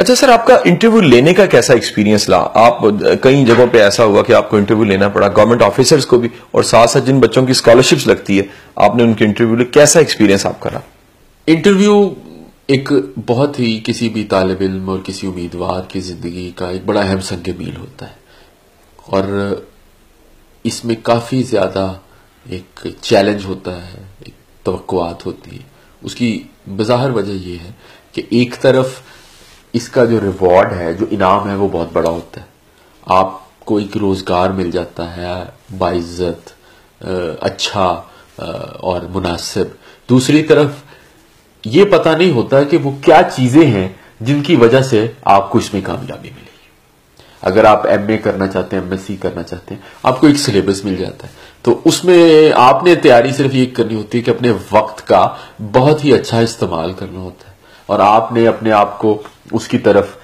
اچھا سر، آپ کا انٹرویو لینے کا کیسا ایکسپیرینس رہا؟ آپ کئی جگہوں پہ ایسا ہوا کہ آپ کو انٹرویو لینا پڑا، گورنمنٹ آفیسرز کو بھی، اور ساتھ ساتھ جن بچوں کی اسکالرشپس لگتی ہے آپ نے ان کے انٹرویو لے، کیسا ایکسپیرینس آپ کا رہا؟ انٹرویو ایک بہت ہی کسی بھی طالب علم اور کسی امیدوار کی زندگی کا ایک بڑا اہم سنگ میل ہوتا ہے، اور اس میں کافی زیادہ ایک چیلنج ہوتا ہے، ایک توقعات ہوتی ہے۔ اس کی بظاہر وجہ یہ ہے کہ ایک طرف اس کا جو ریوارڈ ہے، جو انعام ہے، وہ بہت بڑا ہوتا ہے۔ آپ کو ایک روزگار مل جاتا ہے باعزت، اچھا اور مناسب۔ دوسری طرف یہ پتہ نہیں ہوتا کہ وہ کیا چیزیں ہیں جن کی وجہ سے آپ کو اس میں کامیابی ملے گی۔ اگر آپ ایم اے کرنا چاہتے ہیں، ایم ایس سی کرنا چاہتے ہیں، آپ کو ایک سلیبس مل جاتا ہے، تو اس میں آپ نے تیاری صرف یہ کرنی ہوتی ہے کہ اپنے وقت کا بہت ہی اچھا استعمال کرنا ہوتا ہے، اور آپ نے اپنے آپ کو اس کی طرف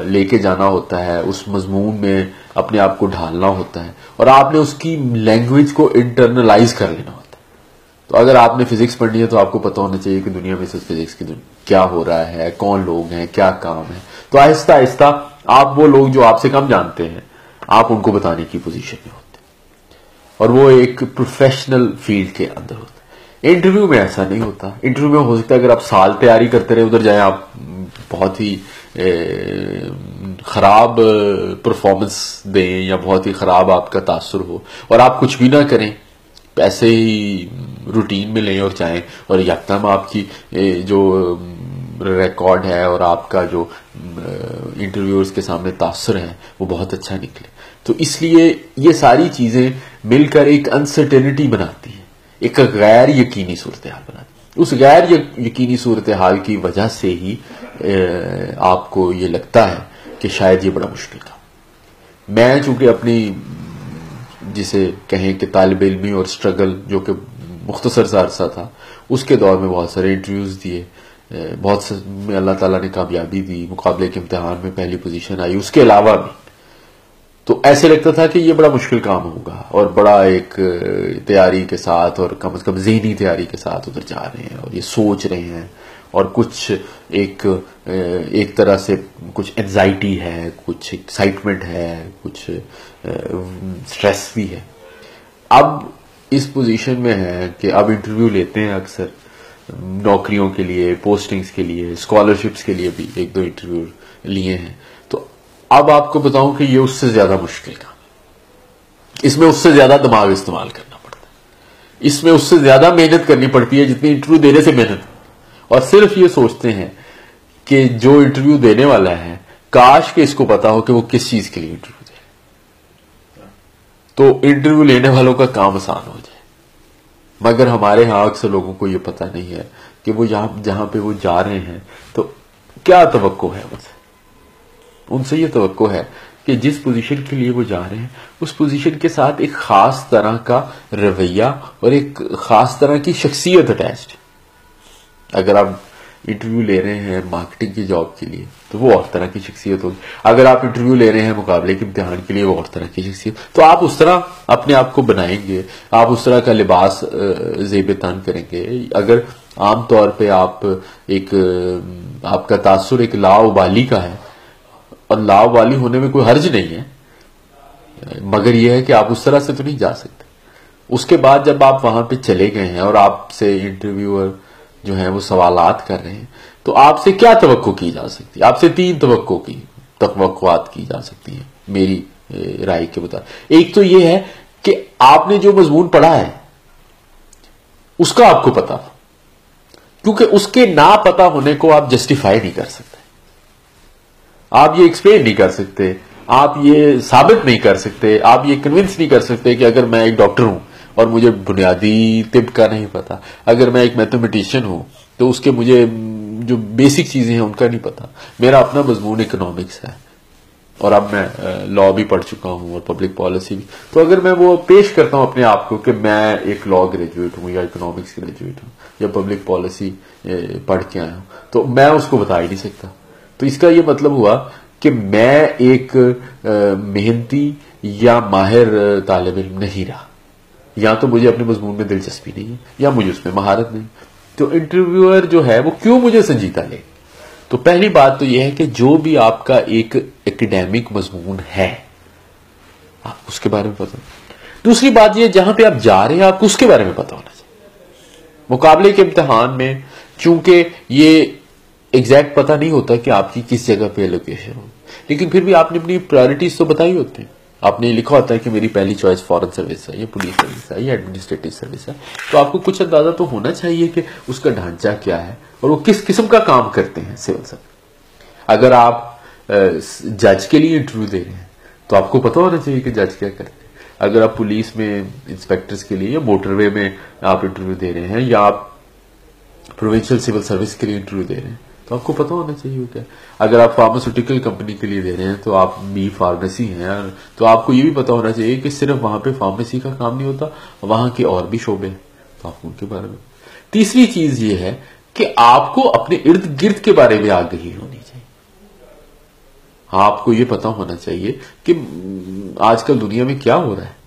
لے کے جانا ہوتا ہے، اس مضمون میں اپنے آپ کو ڈھالنا ہوتا ہے، اور آپ نے اس کی لینگویج کو انٹرنلائز کر لینا ہوتا ہے۔ تو اگر آپ نے فزکس پڑھنی ہے تو آپ کو پتہ ہونا چاہیے کہ دنیا میں فزکس کی کیا ہو رہا ہے، کون لوگ ہیں، کیا کام ہے۔ تو آہستہ آہستہ آپ وہ لوگ جو آپ سے کم جانتے ہیں، آپ ان کو بتانے کی پوزیشن میں ہوتے ہیں، اور وہ ایک پروفیشنل فیلڈ کے اندر ہوتا ہے۔ انٹرویو میں ایسا نہیں ہوتا۔ انٹرویو میں ہو سکتا ہے اگر آپ سال تیاری کرتے رہے، ادھر جائیں آپ بہت ہی خراب پرفارمنس دیں یا بہت ہی خراب آپ کا تاثر ہو، اور آپ کچھ بھی نہ کریں، ایسے ہی روٹین میں لیں اور جائیں، اور یکدم آپ کی جو ریکارڈ ہے اور آپ کا جو انٹرویورز کے سامنے تاثر ہے وہ بہت اچھا نکلے۔ تو اس لیے یہ ساری چیزیں مل کر ایک انسرٹینٹی بناتی ہیں، ایک غیر یقینی صورتحال بناتی ہے۔ اس غیر یقینی صورتحال کی وجہ سے ہی آپ کو یہ لگتا ہے کہ شاید یہ بڑا مشکل تھا۔ میں چونکہ اپنی جسے کہیں کہ طالب علمی اور سٹرگل جو کہ مختصر سا عرصہ تھا، اس کے دور میں بہت سارے انٹرویوز دیے، بہت سے میں اللہ تعالیٰ نے کامیابی دی، مقابلے کے امتحان میں پہلی پوزیشن آئی، اس کے علاوہ بھی تو ایسے لگتا تھا کہ یہ بڑا مشکل کام ہوگا، اور بڑا ایک تیاری کے ساتھ اور کم از کم ذہنی تیاری کے ساتھ ادھر جا رہے ہیں اور یہ سوچ رہے ہیں، اور کچھ ایک طرح سے کچھ انزائٹی ہے، کچھ ایکسائٹمنٹ ہے، کچھ سٹریس بھی ہے۔ اب اس پوزیشن میں ہے کہ اب انٹرویو لیتے ہیں اکثر نوکریوں کے لیے، پوسٹنگز کے لیے، اسکالرشپس کے لیے بھی ایک دو انٹرویو لیے ہیں۔ تو اب آپ کو بتاؤں کہ یہ اس سے زیادہ مشکل کام ہے، اس میں اس سے زیادہ دماغ استعمال کرنا پڑتا ہے، اس میں اس سے زیادہ محنت کرنی پڑتی ہے جتنی انٹرویو دینے سے محنت، اور صرف یہ سوچتے ہیں کہ جو انٹرویو دینے والا ہے کاش کہ اس کو پتا ہو کہ وہ کس چیز کے لیے انٹرویو دے، تو انٹرویو لینے والوں کا کام آسان ہو جائے۔ مگر ہمارے ہاں اکثر لوگوں کو یہ پتا نہیں ہے کہ وہ جہاں پہ وہ جا رہے ہیں تو کیا توقع ہے ان سے یہ توقع ہے کہ جس پوزیشن کے لیے وہ جا رہے ہیں اس پوزیشن کے ساتھ ایک خاص طرح کا رویہ اور ایک خاص طرح کی شخصیت اٹیچڈ۔ اگر آپ انٹرویو لے رہے ہیں مارکیٹنگ کی جاب کے لیے تو وہ اور طرح کی شخصیت ہوگی، اگر آپ انٹرویو لے رہے ہیں مقابلے کے امتحان کے لیے وہ اور طرح کی شخصیت، تو آپ اس طرح اپنے آپ کو بنائیں گے، آپ اس طرح کا لباس زیب تن کریں گے۔ اگر عام طور پہ آپ کا تاثر ایک لاابالی کا ہے، اور لاابالی ہونے میں کوئی حرج نہیں ہے، مگر یہ ہے کہ آپ اس طرح سے تو نہیں جا سکتے۔ اس کے بعد جب آپ وہاں پہ چلے گئے ہیں اور آپ سے انٹرویور جو ہیں وہ سوالات کر رہے ہیں، تو آپ سے کیا توقع کی جا سکتی ہے؟ آپ سے 3 توقعات کی جا سکتی ہیں میری رائے کے مطابق۔ ایک تو یہ ہے کہ آپ نے جو مضمون پڑھا ہے اس کا آپ کو پتا ہو، کیونکہ اس کے نہ پتا ہونے کو آپ جسٹیفائی نہیں کر سکتے، آپ یہ ایکسپلین نہیں کر سکتے، آپ یہ ثابت نہیں کر سکتے، آپ یہ کنونس نہیں کر سکتے کہ اگر میں ایک ڈاکٹر ہوں اور مجھے بنیادی طب کا نہیں پتا، اگر میں ایک میتھمیٹیشین ہوں تو اس کے مجھے جو بیسک چیزیں ہیں ان کا نہیں پتا۔ میرا اپنا مضمون اکنامکس ہے، اور اب میں لا بھی پڑھ چکا ہوں اور پبلک پالیسی بھی، تو اگر میں وہ پیش کرتا ہوں اپنے آپ کو کہ میں ایک لا گریجویٹ ہوں یا اکنامکس گریجویٹ ہوں یا پبلک پالیسی پڑھ کے آیا ہوں، تو میں اس کو بتا ہی نہیں سکتا۔ تو اس کا یہ مطلب ہوا کہ میں ایک محنتی یا ماہر طالب علم نہیں رہا، یا تو مجھے اپنے مضمون میں دلچسپی نہیں ہے یا مجھے اس میں مہارت نہیں۔ تو انٹرویور جو ہے وہ کیوں مجھے سنجیدہ لے؟ تو پہلی بات تو یہ ہے کہ جو بھی آپ کا ایک ایکڈیمک مضمون ہے آپ اس کے بارے میں پتہ. دوسری بات یہ جہاں پہ آپ جا رہے ہیں آپ کو اس کے بارے میں پتہ ہونا چاہیے. مقابلے کے امتحان میں چونکہ یہ ایگزیکٹ پتہ نہیں ہوتا کہ آپ کی کس جگہ پہ لوکیشن ہو، لیکن پھر بھی آپ نے اپنی پرائرٹیز تو بتائی ہوتی ہیں. آپ نے لکھا ہوتا ہے کہ میری پہلی چوائس فورن سروس ہے یا پولیس سروس ہے یا ایڈمنسٹریٹو سروس ہے، تو آپ کو کچھ اندازہ تو ہونا چاہیے کہ اس کا ڈھانچہ کیا ہے اور وہ کس قسم کا کام کرتے ہیں سول سروس. اگر آپ جج کے لیے انٹرویو دے رہے ہیں تو آپ کو پتہ ہونا چاہیے کہ جج کیا کرتے ہیں. اگر آپ پولیس میں انسپیکٹرز کے لیے یا موٹر وے میں آپ انٹرویو دے رہے ہیں یا آپ پروونشل سول سروس کے لیے انٹرویو دے رہے ہیں تو آپ کو پتہ ہونا چاہیے کیا. اگر آپ فارماسیوٹیکل کمپنی کے لیے دے رہے ہیں تو آپ بی فارمیسی ہیں تو آپ کو یہ بھی پتہ ہونا چاہیے کہ صرف وہاں پہ فارمیسی کا کام نہیں ہوتا، وہاں کے اور بھی شعبے ہیں تو آپ ان کے بارے میں. تیسری چیز یہ ہے کہ آپ کو اپنے ارد گرد کے بارے میں آگہی ہونی چاہیے. آپ کو یہ پتا ہونا چاہیے کہ آج کل دنیا میں کیا ہو رہا ہے.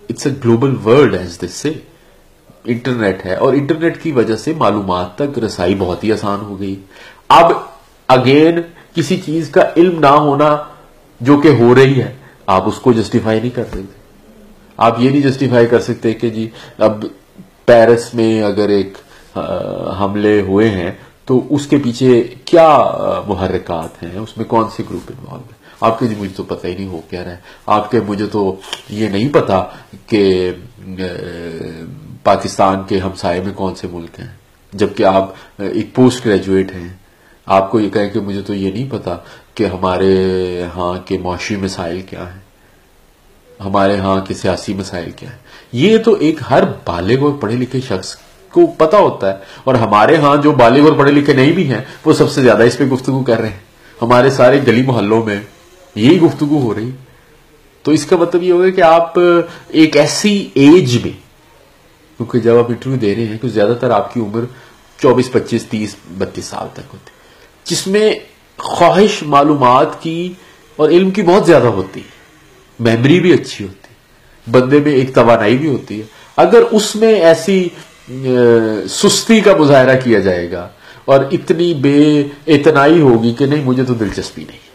It's a global world as this say. Internet ہے اور انٹرنیٹ کی وجہ سے معلومات تک رسائی بہت ہی آسان ہو گئی. اب اگین کسی چیز کا علم نہ ہونا جو کہ ہو رہی ہے آپ اس کو جسٹیفائی نہیں کر سکتے. آپ یہ نہیں جسٹیفائی کر سکتے کہ جی اب پیرس میں اگر ایک حملے ہوئے ہیں تو اس کے پیچھے کیا محرکات ہیں، اس میں کون سی گروپ انوالو ہے. آپ کے جی مجھے تو پتہ ہی نہیں ہو کیا رہا ہے. آپ کے مجھے تو یہ نہیں پتا کہ پاکستان کے ہمسائے میں کون سے ملک ہیں، جبکہ آپ ایک پوسٹ گریجویٹ ہیں. آپ کو یہ کہیں کہ مجھے تو یہ نہیں پتا کہ ہمارے ہاں کے معاشی مسائل کیا ہیں، ہمارے ہاں کے سیاسی مسائل کیا ہیں. یہ تو ایک ہر بالغ اور پڑھے لکھے شخص کو پتا ہوتا ہے. اور ہمارے ہاں جو بالغ اور پڑھے لکھے نہیں بھی ہیں وہ سب سے زیادہ اس پہ گفتگو کر رہے ہیں. ہمارے سارے گلی محلوں میں یہی گفتگو ہو رہی. تو اس کا مطلب یہ ہوگا کہ آپ ایک ایسی ایج میں، کیونکہ جب آپ انٹرویو دے رہے ہیں تو زیادہ تر آپ کی عمر 24 25 30 32 سال تک ہوتی، جس میں خواہش معلومات کی اور علم کی بہت زیادہ ہوتی ہے. میموری بھی اچھی ہوتی ہے، بندے میں ایک توانائی بھی ہوتی ہے. اگر اس میں ایسی سستی کا مظاہرہ کیا جائے گا اور اتنی بے اعتنائی ہوگی کہ نہیں مجھے تو دلچسپی نہیں،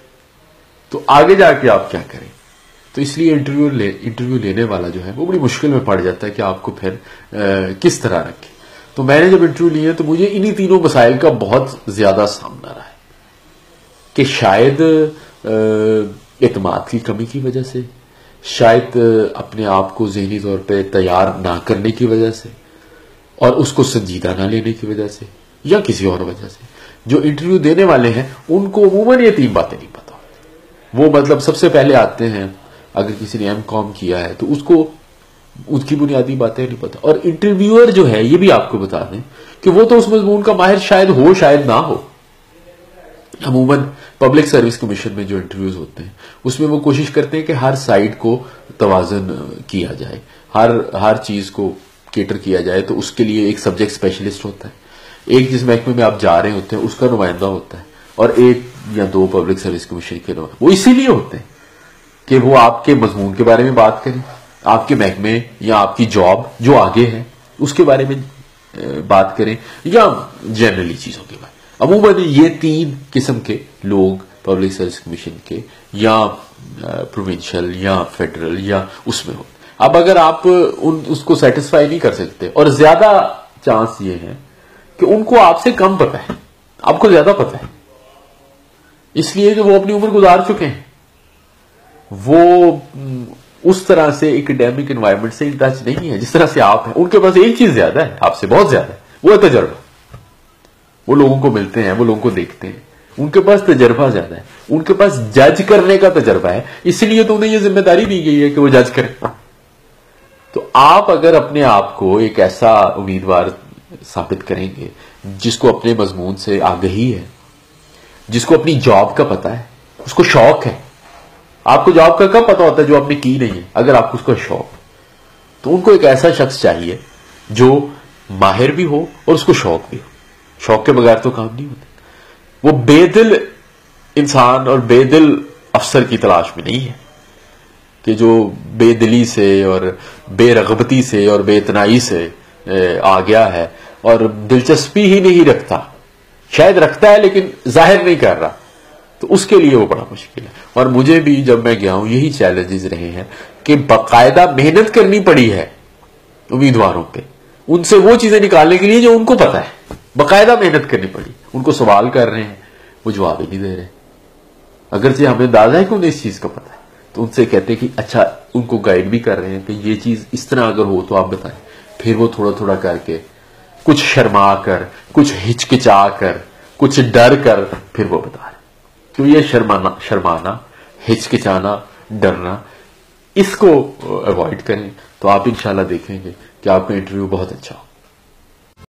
تو آگے جا کے آپ کیا کریں. تو اس لیے انٹرویو لینے والا جو ہے وہ بڑی مشکل میں پڑ جاتا ہے کہ آپ کو پھر کس طرح رکھے. تو میں نے جب انٹرویو لیے تو مجھے انہی تینوں مسائل کا بہت زیادہ سامنا رہا ہے کہ شاید اعتماد کی کمی کی وجہ سے، شاید اپنے آپ کو ذہنی طور پہ تیار نہ کرنے کی وجہ سے اور اس کو سنجیدہ نہ لینے کی وجہ سے یا کسی اور وجہ سے. جو انٹرویو دینے والے ہیں ان کو عموماً یہ تین باتیں نہیں پتا ہوتی. وہ مطلب سب سے پہلے آتے ہیں، اگر کسی نے M.Com کیا ہے تو اس کو اس کی بنیادی باتیں نہیں پتا. اور انٹرویور جو ہے یہ بھی آپ کو بتا دیں کہ وہ تو اس مضمون کا ماہر شاید ہو شاید نہ ہو. عموماً پبلک سروس کمیشن میں جو انٹرویوز ہوتے ہیں اس میں وہ کوشش کرتے ہیں کہ ہر سائڈ کو توازن کیا جائے، ہر چیز کو کیٹر کیا جائے. تو اس کے لیے ایک سبجیکٹ اسپیشلسٹ ہوتا ہے، ایک جس محکمے میں آپ جا رہے ہوتے ہیں اس کا نمائندہ ہوتا ہے، اور ایک یا دو پبلک سروس کمیشن کے نمائندے. وہ اسی لیے ہوتے ہیں کہ وہ آپ کے مضمون کے بارے میں بات کریں، آپ کے محکمے یا آپ کی جاب جو آگے ہے اس کے بارے میں بات کریں، یا جنرلی چیزوں کے بارے میں. عموماً یہ تین قسم کے لوگ پبلک سروس کمیشن کے یا پروونشل یا فیڈرل یا اس میں ہوتے. اب اگر آپ اس کو سیٹسفائی نہیں کر سکتے، اور زیادہ چانس یہ ہے کہ ان کو آپ سے کم پتہ ہے، آپ کو زیادہ پتہ ہے، اس لیے کہ وہ اپنی عمر گزار چکے ہیں، وہ اس طرح سے ایکڈیمک انوائرمنٹ سے ان ٹچ نہیں ہے جس طرح سے آپ ہیں. ان کے پاس ایک چیز زیادہ ہے آپ سے، بہت زیادہ ہے، وہ ہے تجربہ. وہ لوگوں کو ملتے ہیں، وہ لوگوں کو دیکھتے ہیں، ان کے پاس تجربہ زیادہ ہے، ان کے پاس جج کرنے کا تجربہ ہے. اس لیے تو انہیں یہ ذمہ داری دی گئی ہے کہ وہ جج کریں. تو آپ اگر اپنے آپ کو ایک ایسا امیدوار ثابت کریں گے جس کو اپنے مضمون سے آگہی ہے، جس کو اپنی جاب کا پتہ ہے، اس کو شوق ہے. آپ کو جاب کا کب پتا ہوتا ہے جو آپ نے کی نہیں ہے؟ اگر آپ کو اس کا شوق، تو ان کو ایک ایسا شخص چاہیے جو ماہر بھی ہو اور اس کو شوق بھی ہو. شوق کے بغیر تو کام نہیں ہوتا. وہ بے دل انسان اور بے دل افسر کی تلاش میں نہیں ہے کہ جو بے دلی سے اور بے رغبتی سے اور بے اتنائی سے آ گیا ہے اور دلچسپی ہی نہیں رکھتا. شاید رکھتا ہے لیکن ظاہر نہیں کر رہا، تو اس کے لیے وہ بڑا مشکل ہے. اور مجھے بھی جب میں گیا ہوں یہی چیلنجز رہے ہیں کہ باقاعدہ محنت کرنی پڑی ہے امیدواروں پہ، ان سے وہ چیزیں نکالنے کے لیے جو ان کو پتا ہے. باقاعدہ محنت کرنی پڑی. ان کو سوال کر رہے ہیں، وہ جواب ہی نہیں دے رہے، اگرچہ ہمیں اندازہ ہے کہ انہیں اس چیز کا پتا ہے. تو ان سے کہتے ہیں کہ اچھا، ان کو گائیڈ بھی کر رہے ہیں کہ یہ چیز اس طرح اگر ہو تو آپ بتائیں. پھر وہ تھوڑا تھوڑا کر کے، کچھ شرما کر، کچھ ہچکچا کر، کچھ ڈر کر، پھر وہ بتا رہے. تو یہ شرمانا، ہچکچانا، ڈرنا، اس کو اوائڈ کریں تو آپ انشاءاللہ دیکھیں گے کہ آپ کا انٹرویو بہت اچھا ہو.